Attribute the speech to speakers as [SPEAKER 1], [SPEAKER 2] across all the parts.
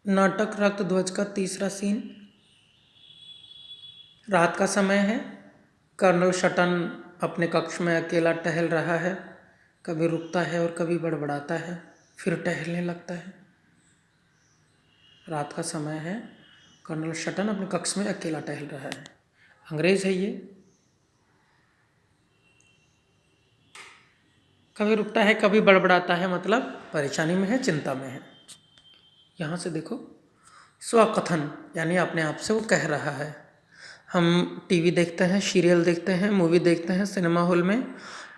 [SPEAKER 1] नाटक रक्त ध्वज का तीसरा सीन। रात का समय है। कर्नल शटन अपने कक्ष में अकेला टहल रहा है। कभी रुकता है और कभी बड़बड़ाता है, फिर टहलने लगता है। रात का समय है। कर्नल शटन अपने कक्ष में अकेला टहल रहा है। अंग्रेज है ये। कभी रुकता है, कभी बड़बड़ाता है, मतलब परेशानी में है, चिंता में है। यहाँ से देखो, स्वकथन यानी अपने आप से वो कह रहा है। हम टीवी देखते हैं, सीरियल देखते हैं, मूवी देखते हैं सिनेमा हॉल में,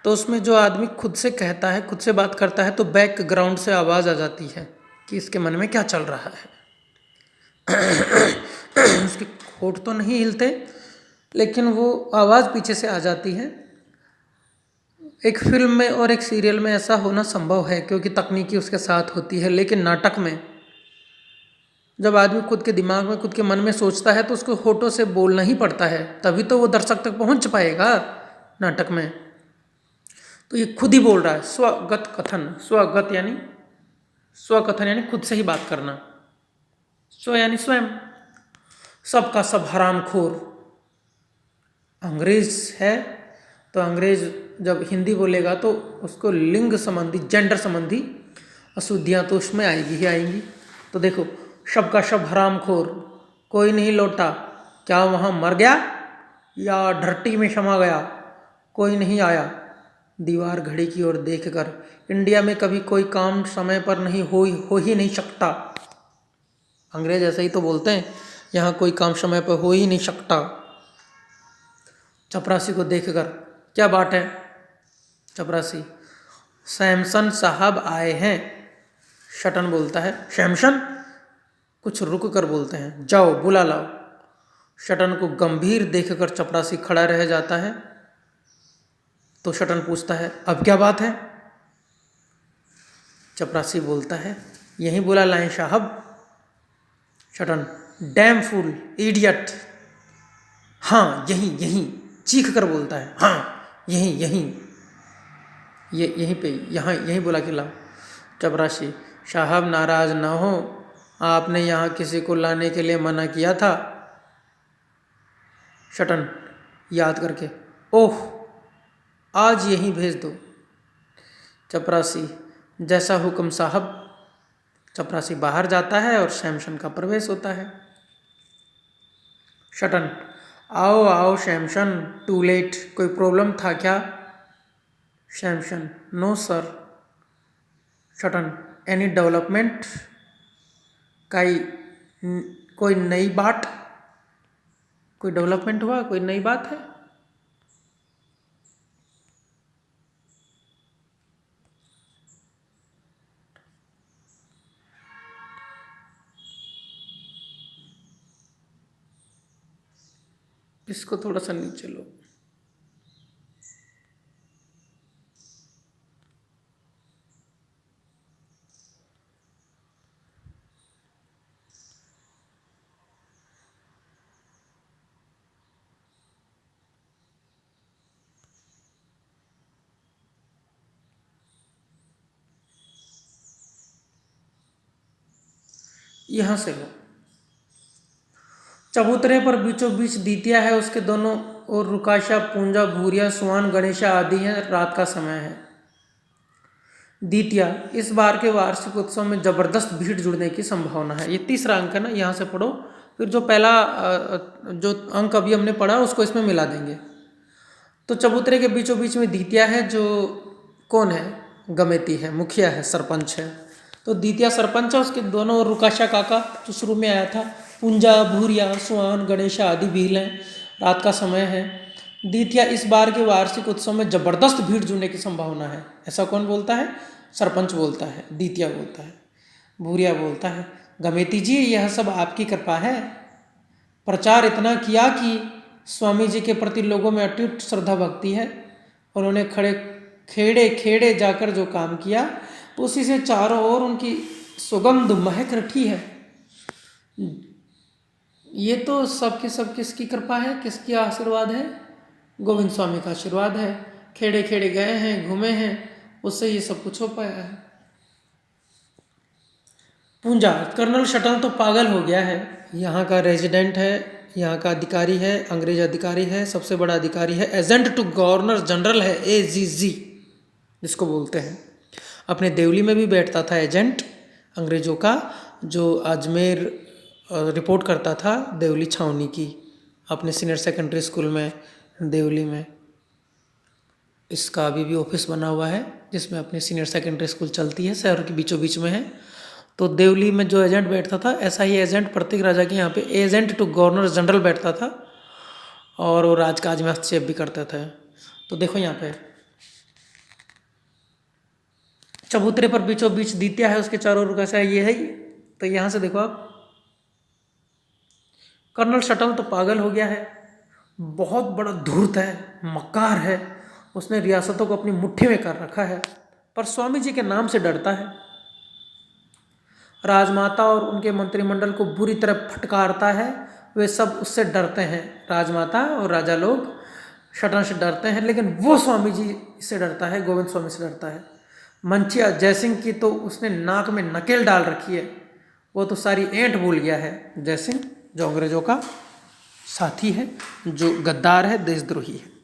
[SPEAKER 1] तो उसमें जो आदमी खुद से कहता है, खुद से बात करता है, तो बैकग्राउंड से आवाज़ आ जाती है कि इसके मन में क्या चल रहा है। उसके होंठ तो नहीं हिलते, लेकिन वो आवाज़ पीछे से आ जाती है। एक फिल्म में और एक सीरियल में ऐसा होना संभव है क्योंकि तकनीकी उसके साथ होती है, लेकिन नाटक में जब आदमी खुद के दिमाग में, खुद के मन में सोचता है, तो उसको होठों से बोलना ही पड़ता है, तभी तो वो दर्शक तक पहुंच पाएगा नाटक में। तो ये खुद ही बोल रहा है, स्वगत कथन। स्वगत यानी स्वकथन यानी खुद से ही बात करना। स्व यानी स्वयं। सबका सब हरामखोर। अंग्रेज है, तो अंग्रेज जब हिंदी बोलेगा तो उसको लिंग संबंधी, जेंडर संबंधी अशुद्धियाँ तो उसमें आएगी ही आएंगी। तो देखो, शब का शब हरामखोर, कोई नहीं लौटा, क्या वहाँ मर गया या धरती में समा गया, कोई नहीं आया। दीवार घड़ी की ओर देखकर, इंडिया में कभी कोई काम समय पर नहीं हो ही नहीं सकता। अंग्रेज ऐसे ही तो बोलते हैं, यहाँ कोई काम समय पर हो ही नहीं सकता। चपरासी को देखकर, क्या बात है? चपरासी, सैमसन साहब आए हैं। शटन बोलता है, सैमसन? कुछ रुक कर बोलते हैं, जाओ बुला लाओ। शटन को गंभीर देखकर चपरासी खड़ा रह जाता है। तो शटन पूछता है, अब क्या बात है? चपरासी बोलता है, यहीं बुला लाएं साहब। शटन, डैम फूल, इडियट। हाँ यहीं यहीं, चीख कर बोलता है, हाँ यहीं यहीं, ये यहीं पे, यहाँ यहीं बुला के लाओ। चपरासी, साहब नाराज ना हो, आपने यहाँ किसी को लाने के लिए मना किया था। शटन याद करके, ओह, आज यहीं भेज दो। चपरासी, जैसा हुक्म साहब। चपरासी बाहर जाता है और सैमसन का प्रवेश होता है। शटन, आओ आओ सैमसन, टू लेट, कोई प्रॉब्लम था क्या? Samson, no sir. शटन, एनी डेवलपमेंट? कोई नई बात? कोई डेवलपमेंट हुआ, कोई नई बात है? इसको थोड़ा सा नीचे लो। यहां से लो। चबूतरे पर बीचों बीच दीतिया है, उसके दोनों ओर रुकाशा, पूंजा, भूरिया, सुआन, गणेशा आदि हैं। रात का समय है। दीतिया, इस बार के वार्षिक उत्सव में जबरदस्त भीड़ जुड़ने की संभावना है। ये तीसरा अंक है ना, यहाँ से पढ़ो, फिर जो पहला जो अंक अभी हमने पढ़ा उसको इसमें मिला देंगे। तो चबूतरे के बीचों बीच में दीतिया है, जो कौन है? गमेती है, मुखिया है, सरपंच है। तो दीतिया सरपंच है, उसके दोनों ओर रुकाशा काका जो शुरू में आया था, पूंजा, भूरिया, सुआन, गणेशा आदि भील हैं। रात का समय है। दीतिया, इस बार के वार्षिक उत्सव में जबरदस्त भीड़ जुड़ने की संभावना है। ऐसा कौन बोलता है? सरपंच बोलता है, दीतिया बोलता है। भूरिया बोलता है, गमेती जी यह सब आपकी कृपा है। प्रचार इतना किया कि स्वामी जी के प्रति लोगों में अटूट श्रद्धा भक्ति है। उन्होंने खेड़े खेड़े जाकर जो काम किया, उसी से चारों ओर उनकी सुगंध महक रठी है। ये तो सबके सब किसकी कृपा है, किसकी आशीर्वाद है? गोविंद स्वामी का आशीर्वाद है। खेड़े खेड़े गए हैं, घूमे हैं, उससे ये सब कुछ हो पाया है। पूंजा, कर्नल शटल तो पागल हो गया है। यहाँ का रेजिडेंट है, यहाँ का अधिकारी है, अंग्रेज अधिकारी है, सबसे बड़ा अधिकारी है, एजेंट टू गवर्नर जनरल है, AGG जिसको बोलते हैं। अपने देवली में भी बैठता था एजेंट अंग्रेजों का, जो अजमेर रिपोर्ट करता था देवली छावनी की, अपने सीनियर सेकेंडरी स्कूल में देवली में। इसका अभी भी ऑफिस बना हुआ है जिसमें अपनी सीनियर सेकेंडरी स्कूल चलती है, शहर के बीचों बीच में है। तो देवली में जो एजेंट बैठता था, ऐसा ही एजेंट प्रत्येक राजा के यहाँ पे एजेंट टू गवर्नर जनरल बैठता था और वो राजकाज में हस्तक्षेप भी करते थे। तो देखो यहाँ पे चबूतरे पर बीचों बीच द्वितीया है, उसके चारों ओर कैसा है, ये है। तो यहाँ से देखो आप, कर्नल शटल तो पागल हो गया है, बहुत बड़ा धूर्त है, मक्कार है, उसने रियासतों को अपनी मुट्ठी में कर रखा है, पर स्वामी जी के नाम से डरता है। राजमाता और उनके मंत्रिमंडल को बुरी तरह फटकारता है, वे सब उससे डरते हैं, राजमाता और राजा लोग शटल से डरते हैं, लेकिन वो स्वामी जी से डरता है, गोविंद स्वामी से डरता है। मंचिया जयसिंह की तो उसने नाक में नकेल डाल रखी है, वो तो सारी ऐंठ भूल गया है। जयसिंह जो अंग्रेजों का साथी है, जो गद्दार है, देशद्रोही है।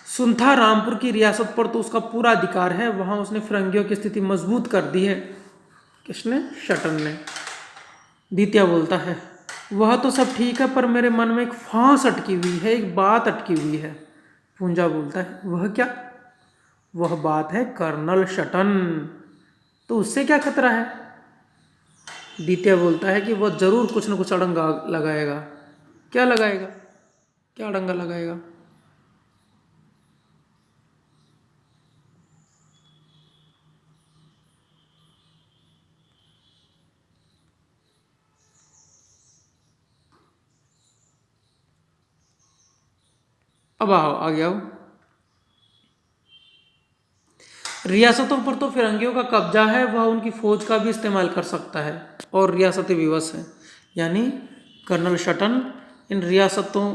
[SPEAKER 1] सुंथा रामपुर की रियासत पर तो उसका पूरा अधिकार है, वहां उसने फिरंगियों की स्थिति मजबूत कर दी है। किसने? शटल ने। द्वितीय बोलता है, वह तो सब ठीक है, पर मेरे मन में एक फांस अटकी हुई है, एक बात अटकी हुई है। पूंजा बोलता है, वह क्या? वह बात है कर्नल शटन। तो उससे क्या खतरा है? द्वितीय बोलता है कि वह जरूर कुछ न कुछ अड़ंगा लगाएगा। क्या लगाएगा? क्या अड़ंगा लगाएगा? अब आओ, आगे आओ। रियासतों पर तो फिरंगियों का कब्जा है, वह उनकी फौज का भी इस्तेमाल कर सकता है और रियासतें विवश हैं। यानी कर्नल शटन इन रियासतों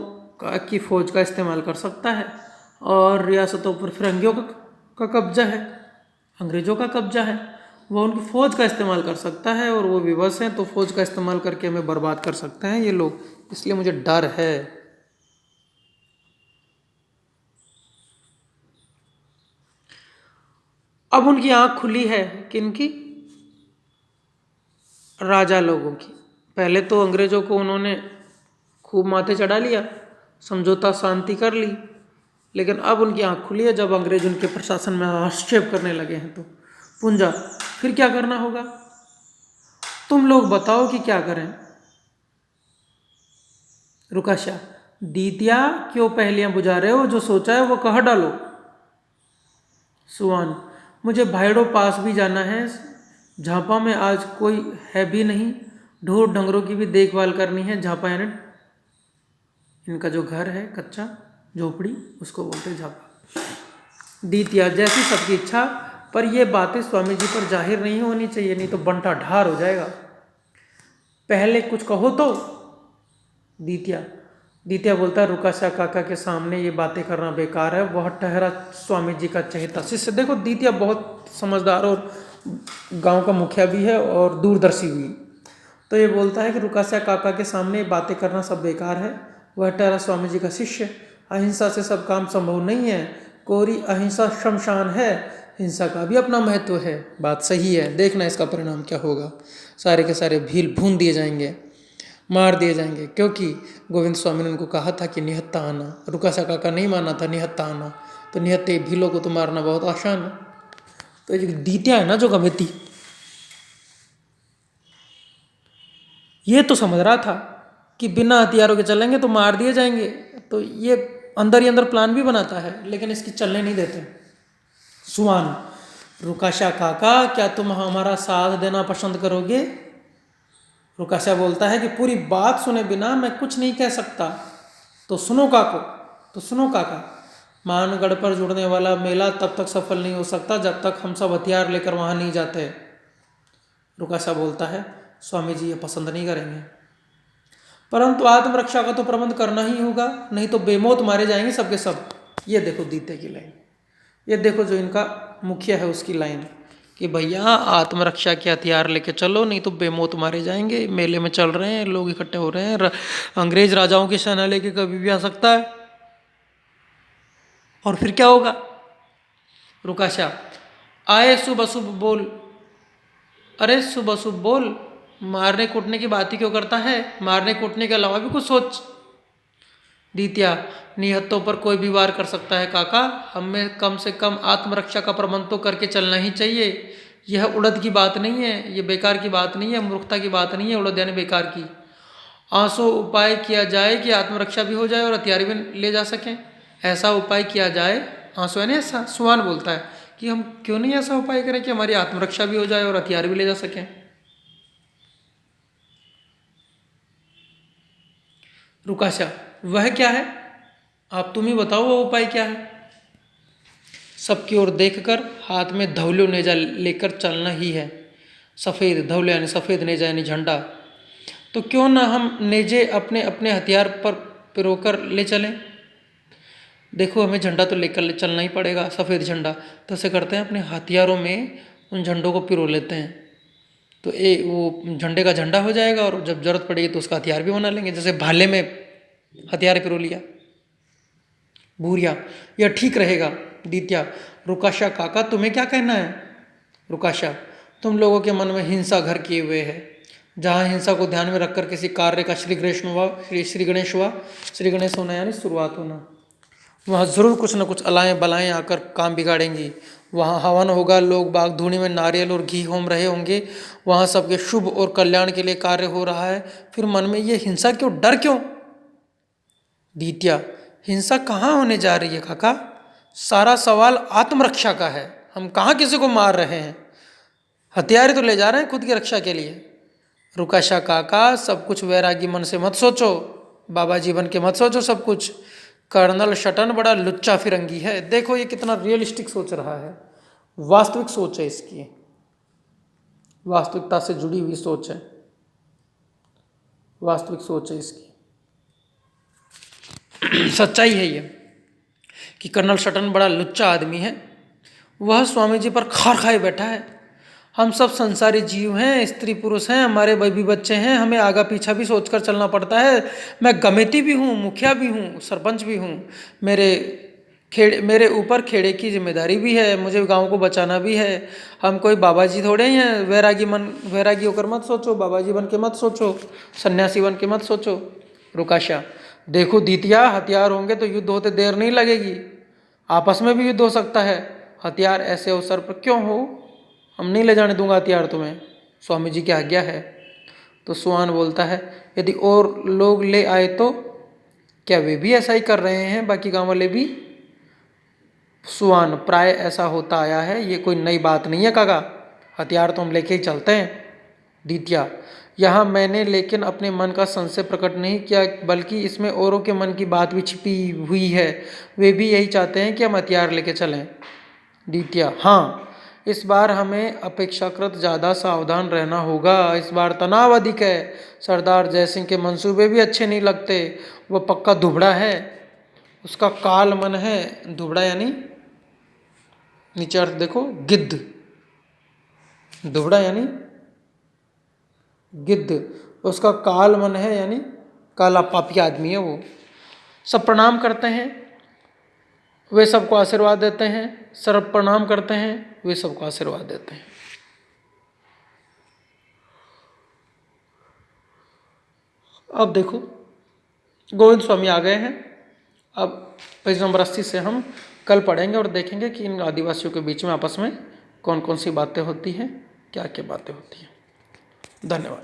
[SPEAKER 1] की फौज का इस्तेमाल कर सकता है और रियासतों पर फिरंगियों का कब्जा है, अंग्रेजों का कब्जा है, वह उनकी फौज का इस्तेमाल कर सकता है और वो विवश हैं, तो फौज का इस्तेमाल करके हमें बर्बाद कर सकते हैं ये लोग, इसलिए मुझे डर है। अब उनकी आंख खुली है, किनकी? राजा लोगों की। पहले तो अंग्रेजों को उन्होंने खूब माथे चढ़ा लिया, समझौता शांति कर ली, लेकिन अब उनकी आंख खुली है जब अंग्रेज उनके प्रशासन में हस्तक्षेप करने लगे हैं। तो पूंजा, फिर क्या करना होगा? तुम लोग बताओ कि क्या करें। रुकाशा, दीदिया क्यों पहलियां बुझा रहे हो? जो सोचा है वो कह डालो। सुवान, मुझे भाईडो पास भी जाना है, झापा में आज कोई है भी नहीं, ढोर डंगरों की भी देखभाल करनी है। झापा यानी इनका जो घर है कच्चा झोपड़ी, उसको बोलते हैं झापा। द्वितीया, जैसी सबकी इच्छा, पर ये बातें स्वामी जी पर जाहिर नहीं होनी चाहिए, नहीं तो बंटा ढार हो जाएगा। पहले कुछ कहो तो। द्वितीय बोलता है, रुकाशा काका के सामने ये बातें करना बेकार है, वह ठहरा स्वामी जी का चहेता शिष्य। देखो द्वितीय बहुत समझदार और गांव का मुखिया भी है और दूरदर्शी भी। तो ये बोलता है कि रुकाशा काका के सामने ये बातें करना सब बेकार है, वह ठहरा स्वामी जी का शिष्य। अहिंसा से सब काम संभव नहीं है, कोरी अहिंसा शमशान है, हिंसा का भी अपना महत्व है। बात सही है, देखना इसका परिणाम क्या होगा। सारे के सारे भील भून दिए जाएंगे, मार दिए जाएंगे, क्योंकि गोविंद स्वामी ने उनको कहा था कि निहत्ता आना। रुकाशा काका नहीं माना था निहत्ता आना, तो निहत्ते भीलों को तो मारना बहुत आसान है। तो जो द्वितीय है ना, जो गवेती, ये तो समझ रहा था कि बिना हथियारों के चलेंगे तो मार दिए जाएंगे, तो ये अंदर ही अंदर प्लान भी बनाता है, लेकिन इसकी चलने नहीं देते। सुवान, रुकाशा काका क्या तुम हमारा साथ देना पसंद करोगे? रुकाशा बोलता है कि पूरी बात सुने बिना मैं कुछ नहीं कह सकता। तो सुनो काका, मानगढ़ पर जुड़ने वाला मेला तब तक सफल नहीं हो सकता जब तक हम सब हथियार लेकर वहां नहीं जाते। रुकाशा बोलता है, स्वामी जी ये पसंद नहीं करेंगे, परंतु आत्मरक्षा का तो प्रबंध करना ही होगा, नहीं तो बेमौत मारे जाएंगे सबके सब। ये देखो द्वितीय की लाइन, ये देखो जो इनका मुखिया है उसकी लाइन, कि भैया आत्मरक्षा के हथियार लेके चलो, नहीं तो बेमौत मारे जाएंगे। मेले में चल रहे हैं, लोग इकट्ठे हो रहे हैं, अंग्रेज राजाओं की सेना लेके कभी भी आ सकता है। और फिर क्या होगा? रुकाशा, आए शुभ अशुभ बोल। अरे शुभ अशुभ बोल, मारने कूटने की बात ही क्यों करता है? मारने कूटने के अलावा भी कुछ सोच। द्वितीया, निहत्तों पर कोई भी वार कर सकता है काका, हमें कम से कम आत्मरक्षा का प्रबंध तो करके चलना ही चाहिए। यह उड़द की बात नहीं है, ये बेकार की बात नहीं है, मूर्खता की बात नहीं है, उड़द यानी बेकार की। आंसू उपाय किया जाए कि आत्मरक्षा भी हो जाए और हथियार भी ले जा सकें। ऐसा उपाय किया जाए, आंसू यानी ऐसा, सुहान बोलता है कि हम क्यों नहीं ऐसा उपाय करें कि हमारी आत्मरक्षा भी हो जाए और हथियार भी ले जा सकें। रुकाशा, वह क्या है? आप तुम ही बताओ वो उपाय क्या है? सबकी ओर देखकर हाथ में धौलो नेजा लेकर चलना ही है। सफ़ेद धौले यानी सफ़ेद नेजा यानी झंडा। तो क्यों ना हम नेजे अपने अपने हथियार पर पिरोकर ले चलें? देखो हमें झंडा तो लेकर चलना ही पड़ेगा, सफ़ेद झंडा। तो ऐसे करते हैं, अपने हथियारों में उन झंडों को पिरो लेते हैं, तो वो झंडे का झंडा हो जाएगा और जब जरूरत पड़ेगी तो उसका हथियार भी बना लेंगे। जैसे भाले में हथियार पिरो लिया। भूरिया, यह ठीक रहेगा। द्वितीया, रुकाशा काका तुम्हें क्या कहना है? रुकाशा, तुम लोगों के मन में हिंसा घर किए हुए है। जहाँ हिंसा को ध्यान में रखकर किसी कार्य का श्री गणेश होना यानी शुरुआत होना, वहाँ जरूर कुछ न कुछ अलाएं बलाएं आकर काम बिगाड़ेंगी। वहाँ हवन होगा, लोग बाग धूनी में नारियल और घी होम रहे होंगे, वहाँ सबके शुभ और कल्याण के लिए कार्य हो रहा है, फिर मन में ये हिंसा क्यों, डर क्यों? द्वितीया, हिंसा कहाँ होने जा रही है काका? सारा सवाल आत्मरक्षा का है। हम कहाँ किसी को मार रहे हैं, हथियार तो ले जा रहे हैं खुद की रक्षा के लिए। रुकाशा काका, सब कुछ वैरागी मन से मत सोचो, बाबा जीवन के मत सोचो सब कुछ। कर्नल शटन बड़ा लुच्चा फिरंगी है। देखो ये कितना रियलिस्टिक सोच रहा है, वास्तविक सोच है इसकी, वास्तविकता से जुड़ी हुई सोच है, वास्तविक सोच है इसकी। सच्चाई है ये कि कर्नल शटन बड़ा लुच्चा आदमी है। वह स्वामी जी पर खार खाए बैठा है। हम सब संसारी जीव हैं, स्त्री पुरुष हैं, हमारे भी बच्चे हैं, हमें आगा पीछा भी सोचकर चलना पड़ता है। मैं कमेटी भी हूँ, मुखिया भी हूँ, सरपंच भी हूँ, मेरे ऊपर खेड़े की जिम्मेदारी भी है, मुझे गांव को बचाना भी है। हम कोई बाबा जी थोड़े ही हैं। वैरागी होकर मत सोचो, बाबा जी बन के मत सोचो, सन्यासी बन के मत सोचो। रुकाशा, देखो द्वितीया, हथियार होंगे तो युद्ध होते देर नहीं लगेगी, आपस में भी युद्ध हो सकता है। हथियार ऐसे अवसर पर क्यों हो, हम नहीं ले जाने दूंगा हथियार तुम्हें, स्वामी जी की आज्ञा है। तो सुहान बोलता है, यदि और लोग ले आए तो? क्या वे भी ऐसा ही कर रहे हैं, बाकी गांव वाले भी? सुहान, प्राय ऐसा होता आया है, ये कोई नई बात नहीं है काका, हथियार तो हम लेके ही चलते हैं। द्वितीया, यहाँ मैंने लेकिन अपने मन का संशय प्रकट नहीं किया, बल्कि इसमें औरों के मन की बात भी छिपी हुई है, वे भी यही चाहते हैं कि हम हथियार लेके चलें। द्वितीया, हाँ, इस बार हमें अपेक्षाकृत ज़्यादा सावधान रहना होगा, इस बार तनाव अधिक है। सरदार जयसिंह के मंसूबे भी अच्छे नहीं लगते, वह पक्का दुबड़ा है, उसका काल मन है। दुबड़ा यानी नीचे अर्थ देखो, गिद्ध, दुबड़ा यानी गिद्ध, उसका काल मन है यानी काला पापी आदमी है वो। सब प्रणाम करते हैं, वे सबको आशीर्वाद देते हैं, सर्व प्रणाम करते हैं, वे सबको आशीर्वाद देते हैं। अब देखो गोविंद स्वामी आ गए हैं। अब पेज नंबर 80 से हम कल पढ़ेंगे और देखेंगे कि इन आदिवासियों के बीच में आपस में कौन कौन सी बातें होती हैं, क्या क्या बातें होती हैं। धन्यवाद।